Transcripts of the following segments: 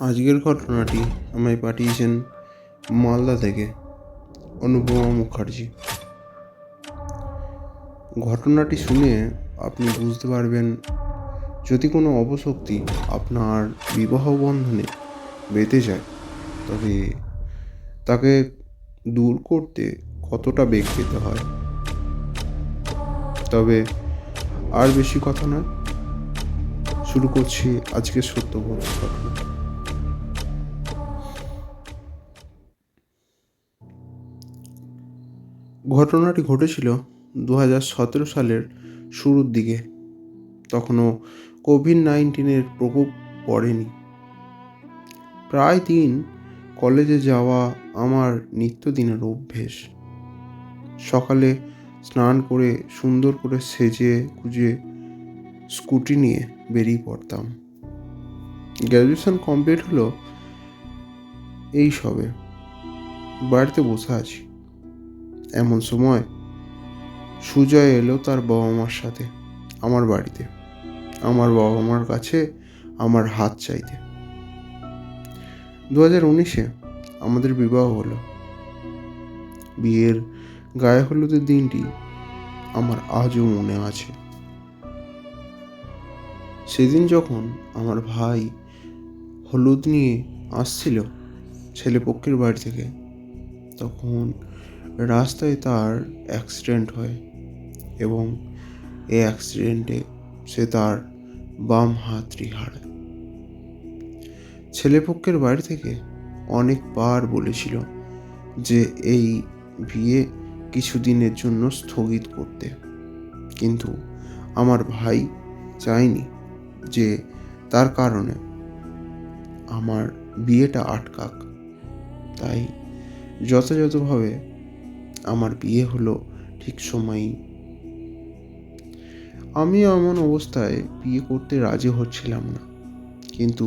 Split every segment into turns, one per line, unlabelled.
আজকের ঘটনাটি আমায় পাঠিয়েছেন মালদা থেকে অনুপমা মুখার্জি। ঘটনাটি শুনে আপনি বুঝতে পারবেন, যদি কোনো অপশক্তি আপনার বিবাহ বন্ধনে বেঁধে যায় তবে তাকে দূর করতে কতটা বেগ পেতে হয়। তবে আর বেশি কথা নয়, শুরু করছি আজকের সত্যবত ঘটনা। ঘটনাটি ঘটেছিল 2017 সালের শুরুর দিকে। তখনও কোভিড-19 প্রকোপ পড়েনি। প্রায় দিন কলেজে যাওয়া আমার নিত্যদিনের অভ্যেস। সকালে স্নান করে সুন্দর করে সেজে গুজে স্কুটি নিয়ে বেরিয়ে পড়তাম। গ্র্যাজুয়েশন কমপ্লিট হলো এই সবে, বাড়িতে বসে আছি। এমন সময় সুজয় এলো তার বাবা মার সাথে আমার বাড়িতে, আমার বাবা মার কাছে আমার হাত চাইতে। 2019-এ আমাদের বিবাহ হলো। বিয়ের গায়ে হলুদের দিনটি আমার আজও মনে আছে। সেদিন যখন আমার ভাই হলুদ নিয়ে আসছিল ছেলেপক্ষের বাড়ি থেকে, তখন রাস্তায় তার অ্যাক্সিডেন্ট হয় এবং এই অ্যাক্সিডেন্টে সে তার বাম হাতটি হারায়। ছেলেপক্ষের বাড়ি থেকে অনেকবার বলেছিল যে এই বিয়ে কিছুদিনের জন্য স্থগিত করতে, কিন্তু আমার ভাই চায়নি যে তার কারণে আমার বিয়েটা আটকাক। তাই যথাযথভাবে আমার বিয়ে হলো ঠিক সময়ই। আমি এমন অবস্থায় বিয়ে করতে রাজি হচ্ছিলাম না, কিন্তু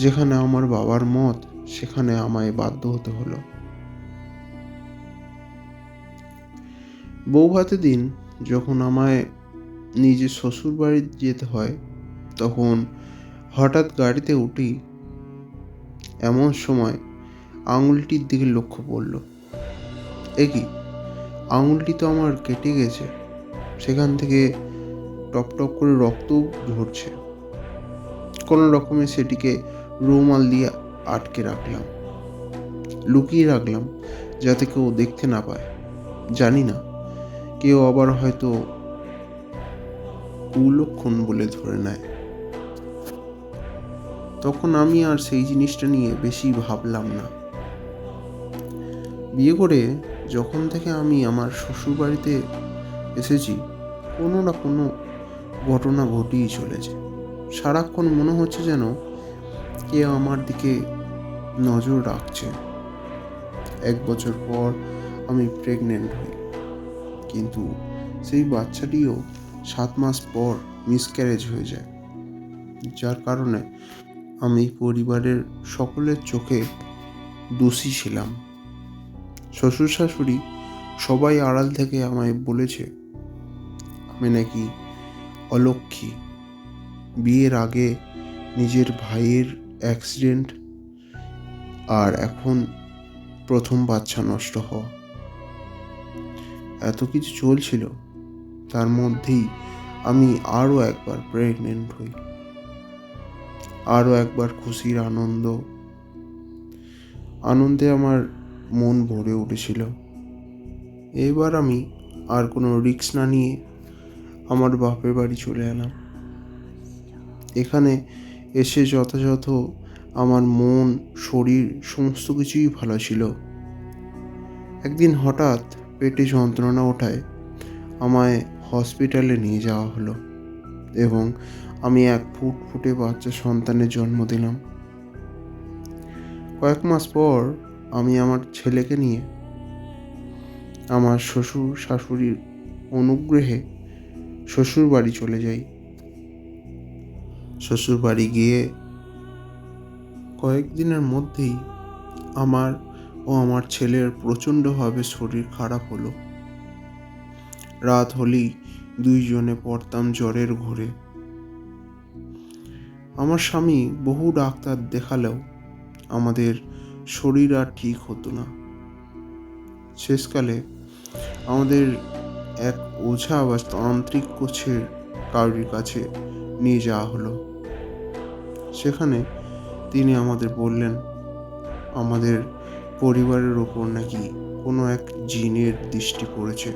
যেখানে আমার বাবার মত সেখানে আমায় বাধ্য হতে হলো। বৌভাতের দিন যখন আমায় নিজের শ্বশুর বাড়ি যেতে হয়, তখন হঠাৎ গাড়িতে উঠি এমন সময় আঙুলটির দিকে লক্ষ্য পড়ল। কি, আঙুলটি তো আমার কেটে গেছে, সেখান থেকে টপ টপ করে রক্ত ঝরছে। কোনো রকমে সেটিকে রুমাল দিয়ে আটকে রাখলাম, লুকিয়ে রাখলাম যাতে কেউ দেখতে না পায়। জানি না, কেউ আবার হয়তো কুলক্ষণ বলে ধরে নেয়। তখন আমি আর সেই জিনিসটা নিয়ে বেশি ভাবলাম না। বিয়ে করে যখন থেকে আমি আমার শ্বশুর বাড়িতে এসেছি, কোনো না কোনো ঘটনা ঘটেই চলেছে। সারাক্ষণ মনে হচ্ছে যেন কেউ আমার দিকে নজর রাখছে। 1 বছর পর আমি প্রেগনেন্ট হই, কিন্তু সেই বাচ্চাটিও 7 মাস পর মিসক্যারেজ হয়ে যায়, যার কারণে আমি পরিবারের সকলের চোখে দোষী ছিলাম। শ্বশুর শাশুড়ি সবাই আড়াল থেকে আমায় বলেছে আমি নাকি অলক্ষী। বিয়ের আগে নিজের ভাইয়ের অ্যাক্সিডেন্ট, আর এখন প্রথম বাচ্চা নষ্ট হওয়া। এত কিছু চলছিল, তার মধ্যেই আমি আরও একবার প্রেগনেন্ট হই। আরও একবার খুশির আনন্দে আমার মন ভরে উঠেছিল। এবার আমি আর কোনো রিস্ক না নিয়ে আমার বাপের বাড়ি চলে এলাম। এখানে এসে যথাযথ আমার মন, শরীর সমস্ত কিছুই ভালো ছিল। একদিন হঠাৎ পেটে যন্ত্রণা ওঠায় আমায় হসপিটালে নিয়ে যাওয়া হলো এবং আমি এক ফুটফুটে বাচ্চা সন্তানের জন্ম দিলাম। কয়েক মাস পর আমি আমার ছেলেকে নিয়ে আমার শ্বশুর শাশুড়ির অনুগ্রহে শ্বশুর বাড়ি চলে যাই। শ্বশুর বাড়ি গিয়ে কয়েকদিনের মধ্যেই আমার ও আমার ছেলের প্রচণ্ডভাবে শরীর খারাপ হলো। রাত হলেই দুইজনে পড়তাম জ্বরের ঘোরে। আমার স্বামী বহু ডাক্তার দেখালেও আমাদের শরীর আর ঠিক হতো না। শেষকালে আমাদের এক ওঝা বা তান্ত্রিক কোচের কারোর কাছে নিয়ে যাওয়া হলো। সেখানে তিনি আমাদের বললেন আমাদের পরিবারের ওপর নাকি কোনো এক জিনের দৃষ্টি পড়েছে,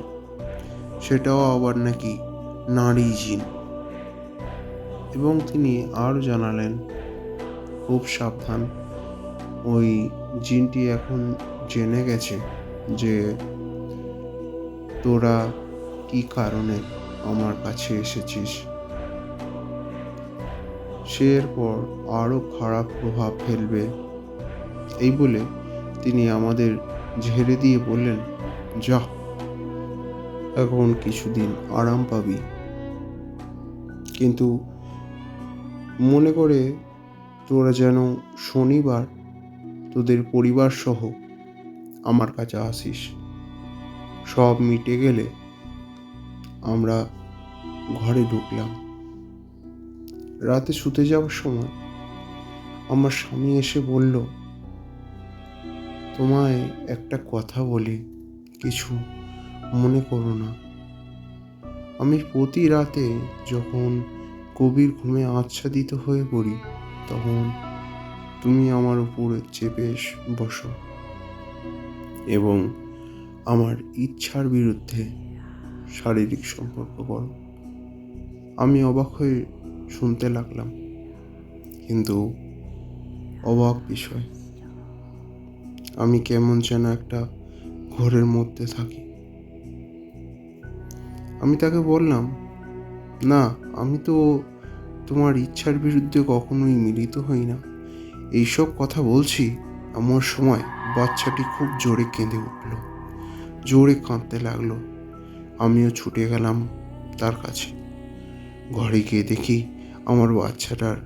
সেটাও আবার নাকি নারী জিন। এবং তিনি আরও জানালেন, খুব সাবধান, ওই জিনটি এখন জেনে গেছে যে তোরা কি কারণে আমার কাছে এসেছিস। সে এরপর আরও খারাপ প্রভাব ফেলবে। এই বলে তিনি আমাদের ঝেড়ে দিয়ে বললেন, যা, এখন কিছুদিন আরাম পাবি, কিন্তু মনে করে তোরা যেন শনিবার তোদের পরিবার সহ আমার কাছে আসিস। সব মিটে গেলে আমরা ঘরে ঢুকলাম। রাতে শুতে যাওয়ার সময় আমার স্বামী এসে বলল, তোমায় একটা কথা বলি, কিছু মনে করো না। আমি প্রতি রাতে যখন গভীর ঘুমে আচ্ছাদিত হয়ে পড়ি, তখন তুমি আমার উপরে চেপে বসো এবং আমার ইচ্ছার বিরুদ্ধে শারীরিক সম্পর্ক করো। আমি অবাক হয়ে শুনতে লাগলাম, কিন্তু অবাক বিষয়, আমি কেমন যেন একটা ঘরের মধ্যে থাকি। আমি তাকে বললাম, না, আমি তো তোমার ইচ্ছার বিরুদ্ধে কখনোই মিলিত হই না। এইসব কথা বলছি এমন সময় বাচ্চাটি খুব জোরে কেঁদে উঠল, জোরে কাঁদতে লাগলো। আমিও ছুটে গেলাম তার কাছে। ঘরে গিয়ে দেখি আমার বাচ্চাটার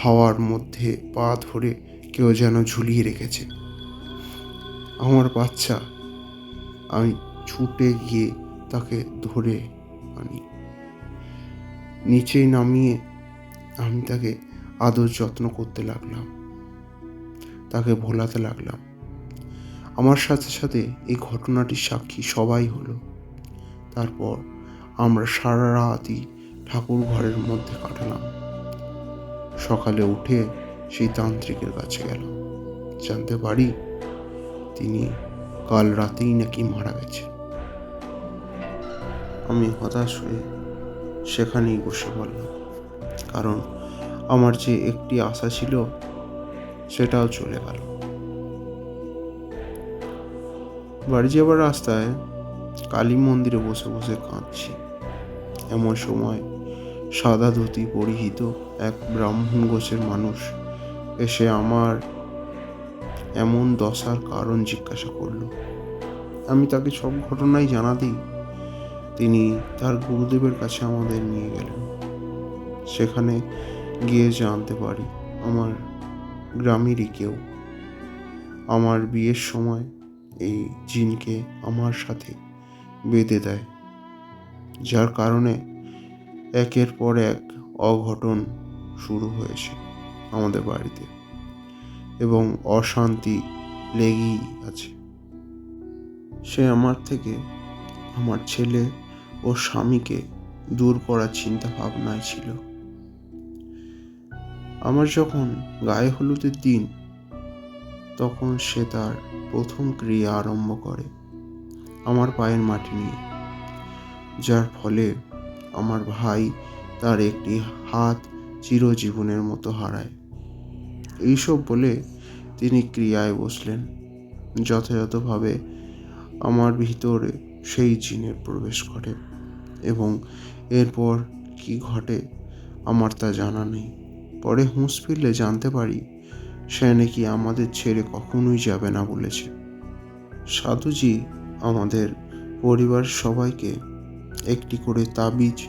হাওয়ার মধ্যে পা ধরে কেউ যেন ঝুলিয়ে রেখেছে। আমার বাচ্চা, আমি ছুটে গিয়ে তাকে ধরে আনি, নিচে নামিয়ে আমি তাকে আদর যত্ন করতে লাগলাম, তাকে ভোলাতে লাগলাম। আমার সাথে সাথে এই ঘটনাটির সাক্ষী সবাই হলো। তারপর আমরা সারা রাতই ঠাকুর ঘরের মধ্যে কাটালাম। সকালে উঠে সেই তান্ত্রিকের কাছে গেলাম, জানতে পারি তিনি কাল রাতেই নাকি মারা গেছে। আমি হতাশ হয়ে সেখানেই বসে পড়লাম, কারণ আমার যে একটি আশা ছিল সেটাও চলে গেল। বাড়ি যাবার রাস্তায় কালী মন্দিরে বসে বসে কাঁদছি। এমন সময় সাদা ধুতি পরিহিত এক ব্রাহ্মণ গোছের মানুষ এসে আমার এমন দশার কারণ জিজ্ঞাসা করল। আমি তাকে সব ঘটনাই জানাতেই তিনি তার গুরুদেবের কাছে আমাদের নিয়ে গেলেন। সেখানে গিয়ে জানতে পারি আমার গ্রামেরই কেউ আমার বিয়ের সময় এই জিনকে আমার সাথে বেঁধে দেয়, যার কারণে একের পর এক অঘটন শুরু হয়েছে আমাদের বাড়িতে এবং অশান্তি লেগেই আছে। সে আমার থেকে আমার ছেলে ও স্বামীকে দূর করার চিন্তা ভাবনায় ছিল। আমার যখন গায়ে হলুদের দিন, তখন সে তার প্রথম ক্রিয়া আরম্ভ করে আমার পায়ের মাটি নিয়ে, যার ফলে আমার ভাই তার একটি হাত চিরজীবনের মতো হারায়। এইসব বলে তিনি ক্রিয়ায় বসলেন। যথাযথভাবে আমার ভিতরে সেই জিনের প্রবেশ ঘটে এবং এরপর কি ঘটে আমার তা জানা নেই। পরে হুঁশ ফিরলে জানতে পারি সে নাকি আমাদের ছেড়ে কখনোই যাবে না বলেছে। সাধুজি আমাদের পরিবার সবাইকে একটি করে তাবিজ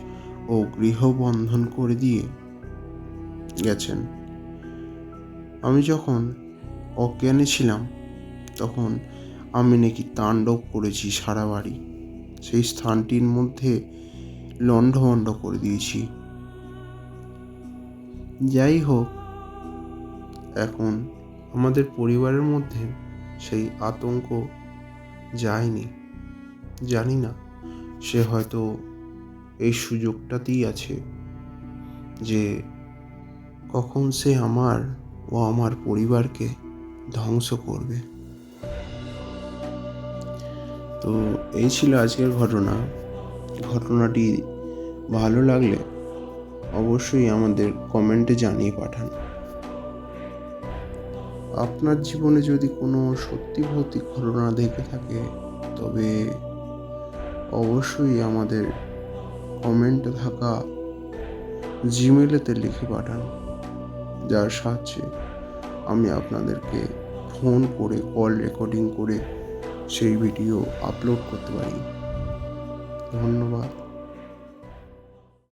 ও গৃহবন্ধন করে দিয়ে গেছেন। আমি যখন অজ্ঞানে ছিলাম তখন আমি নাকি তাণ্ডব করেছি সারা বাড়ি, সেই স্থানটির মধ্যে লণ্ডভণ্ড করে দিয়েছি। যাই হোক, এখন আমাদের পরিবারের মধ্যে সেই আতঙ্ক যায়নি। জানি না, সে হয়তো এই সুযোগটাতেই আছে যে কখন সে আমার ও আমার পরিবারকে ধ্বংস করবে। তো এই ছিল আজকের ঘটনা। ঘটনাটি ভালো লাগলে অবশ্যই আমাদের কমেন্টে জানিয়ে পাঠান। আপনার জীবনে যদি কোনো সত্যি ভৌতিক ঘটনা দেখে থাকে, তবে অবশ্যই আমাদের কমেন্টে থাকা জিমেলেতে লিখে পাঠান, যার সাহায্যে আমি আপনাদেরকে ফোন করে কল রেকর্ডিং করে সেই ভিডিও আপলোড করতে পারি। ধন্যবাদ।